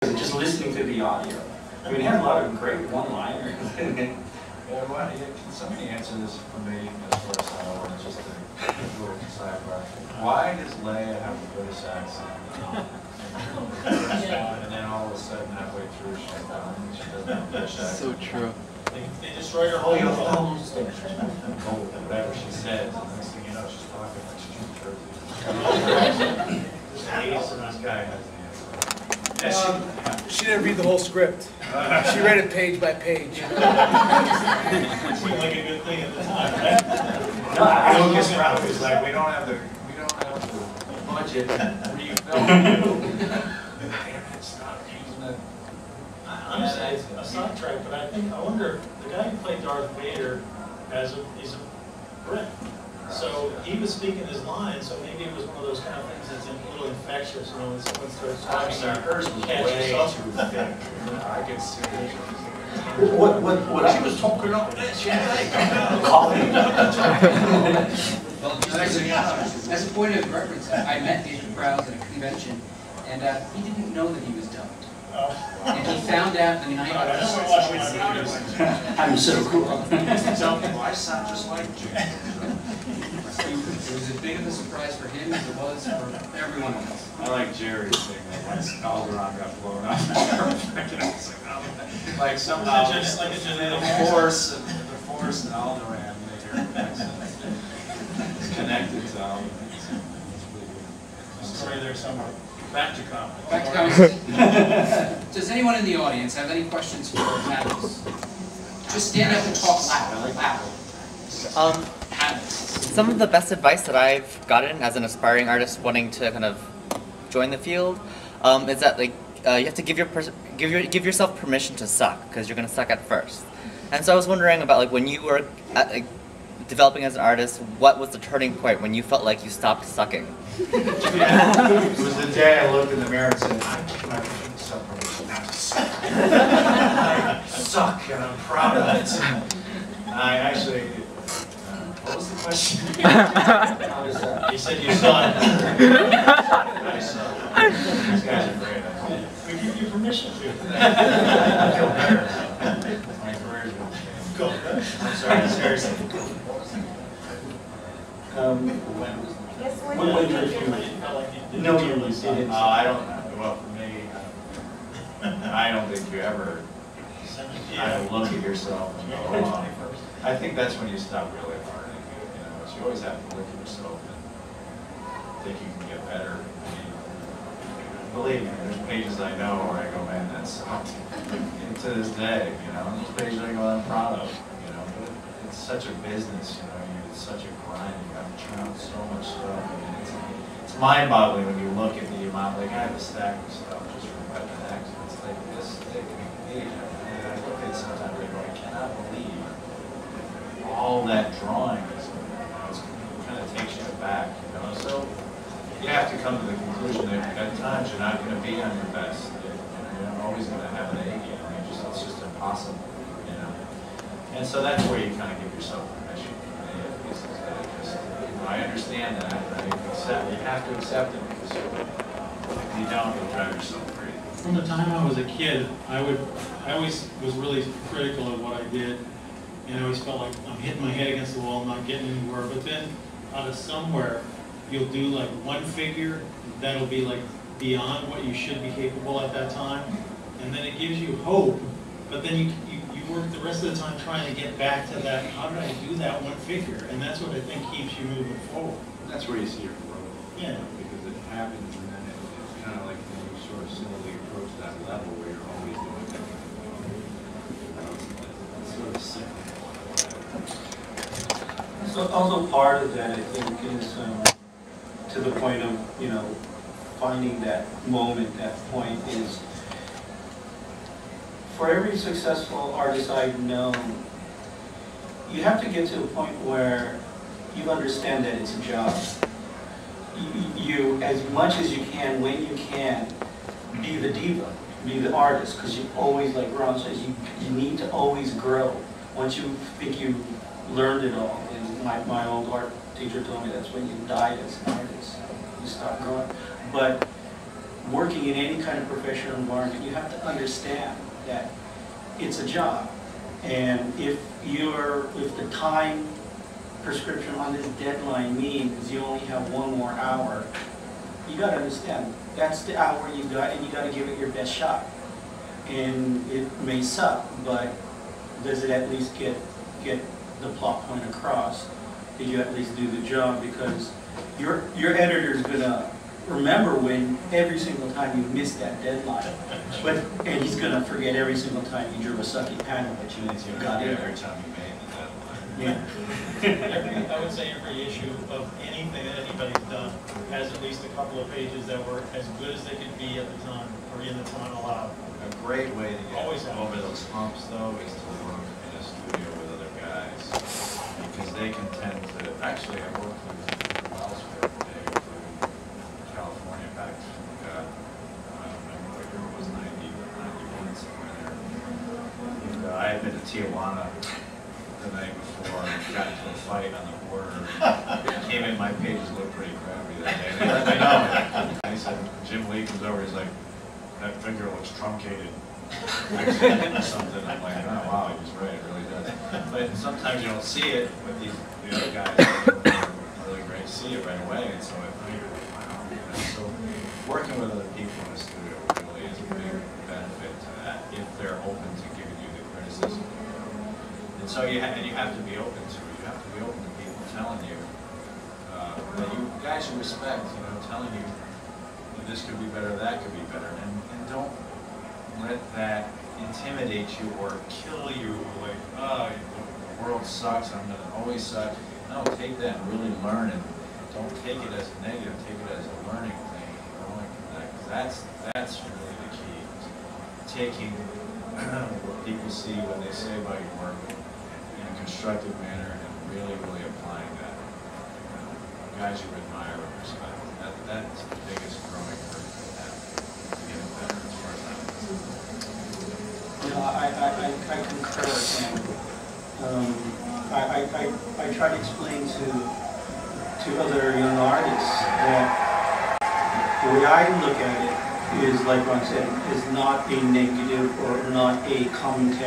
just listening to the audio. I mean, he had a lot of great one-liners. Well, can somebody answer this for me as far as I want just a little sidebar? Why does Leia have a British accent? And then all of a sudden, halfway through, she doesn't have a British accent. So true. They destroyed her whole Whatever she says, the next thing you know, she's talking like she's from Jersey. This guy has the answer. She didn't read the whole script. She read it page by page. Seemed like a good thing at the time, right? Lucas Ralph is like, we don't have the budget refilm. It's not using it. Honestly, it's a sidetrack, but I wonder, the guy who played Darth Vader he's a Brit. So he was speaking his lines, so maybe it was one of those kind of things that's a little infectious, you know, when someone starts talking. Hers was catch way yourself. too thick. I could see it. What I was talking about this, yeah. Calling. Well, just as a point of reference, I met David Prowse at a convention, and he didn't know that he was dubbed. And he found out the night I just want to watch my videos. I'm so cool. Tell people I sound just like you. It was as big of a surprise for him as it was for everyone else. I like Jerry's thing that once Calderon got blown up, like somehow Just like a genetic the Force and Alderaan make her accent. It's connected to Alderaan. Story there somewhere. Back to comics. Back to comments. Does anyone in the audience have any questions for Mavis? Just stand up and talk loud. Some of the best advice that I've gotten as an aspiring artist wanting to kind of join the field is that like you have to give yourself permission to suck, because you're gonna suck at first. And so I was wondering about like when you were developing as an artist, what was the turning point when you felt like you stopped sucking? It was the day I looked in the mirror and said, I'm taking my permission not to suck. I suck and I'm proud of it. I actually, what was the question? He said you saw it. I suck. These guys are great. We give you permission to. I feel better now. My career's going to change. Go. I'm sorry, seriously. When did you? No, you didn't. I don't know. Well, for me, I don't think you ever look at yourself and go, oh. I think that's when you stop really learning. You know, you always have to look at yourself and think you can get better. I mean, believe me, there's pages I know where I go, man, that sucked. And to this day, you know, there's pages I go, I'm proud of. You know, but it's such a business. You know, it's such a grind. You have to churn out so much stuff. I mean, it's mind-boggling when you look at the amount. Like I have a stack of stuff just from Weapon X. It's like this thick page. And I look at it sometimes and I go, I cannot believe all that drawing is, it kind of takes you back, you know. So you have to come to the conclusion that at times you're not going to be on your best. You're not always going to have an A game. It's just impossible, you know. And so that's where you kind of give yourself permission. I understand that. You have to accept it, because if you don't, you'll drive yourself crazy. From the time I was a kid, I always was really critical of what I did. And I always felt like I'm hitting my head against the wall, I'm not getting anywhere. But then, out of somewhere, you'll do like one figure that'll be like beyond what you should be capable at that time. And then it gives you hope. But then you work the rest of the time trying to get back to that, how did I do that one figure? And that's what I think keeps you moving forward. That's where you see your growth. Yeah. Because it happens, and then it's kind of like when you sort of slowly approach that level where you're always doing that. It's sort of cyclical. So also part of that, I think, is to the point of, you know, finding that moment, that point is, for every successful artist I've known, you have to get to a point where you understand that it's a job. You, as much as you can, when you can, be the diva, be the artist, because you always, like Ron says, you need to always grow. Once you think you learned it all, and my old art teacher told me that's when you die as an artist, you stop growing. But working in any kind of professional environment, you have to understand that it's a job. And if the time prescription on this deadline means you only have 1 more hour, you got to understand that's the hour you got, and you got to give it your best shot. And it may suck, but does it at least get the plot point across? Did you at least do the job? Because your editor is gonna remember when every single time you missed that deadline, and he's gonna forget every single time you drew a sucky panel that you got in every there. time you made the deadline. Yeah. I would say every issue of anything that anybody's done has at least a couple of pages that were as good as they could be at the time, or in the time allowed. A great way to get Always have. over those humps, though, is to work in a studio with other guys, because they can tend to. Actually, I worked with Wells for a day through California back to, I don't remember what year it was, 91, somewhere there. And, I had been to Tijuana the night before and got into a fight on the border. Came in, my pages looked pretty crappy that day. They let me know. And he said, Jim Lee comes over, he's like, that finger looks truncated. Or something. I'm like, oh wow, he was right, it really does. But sometimes you don't see it, but the other guys are really great, see it right away, and so I think, wow. So working with other people in the studio really is a big benefit to that, if they're open to giving you the criticism. And so you have to be open to it. You have to be open to people telling you that you guys you respect, telling you this could be better, that could be better, and don't let that intimidate you or kill you, like, oh, the world sucks, I'm gonna always suck. No, take that and really learn it. Don't take it as a negative, take it as a learning thing, growing from that, because that's really the key. Taking what people see, what they say about your work in a constructive manner and really, really applying that. Guys you admire and respect. That's the biggest growing curve you have to get better as far as I'm concerned. I concur, and I try to explain to other young artists that the way I look at it is, like Ron said, is not a negative or not a commentary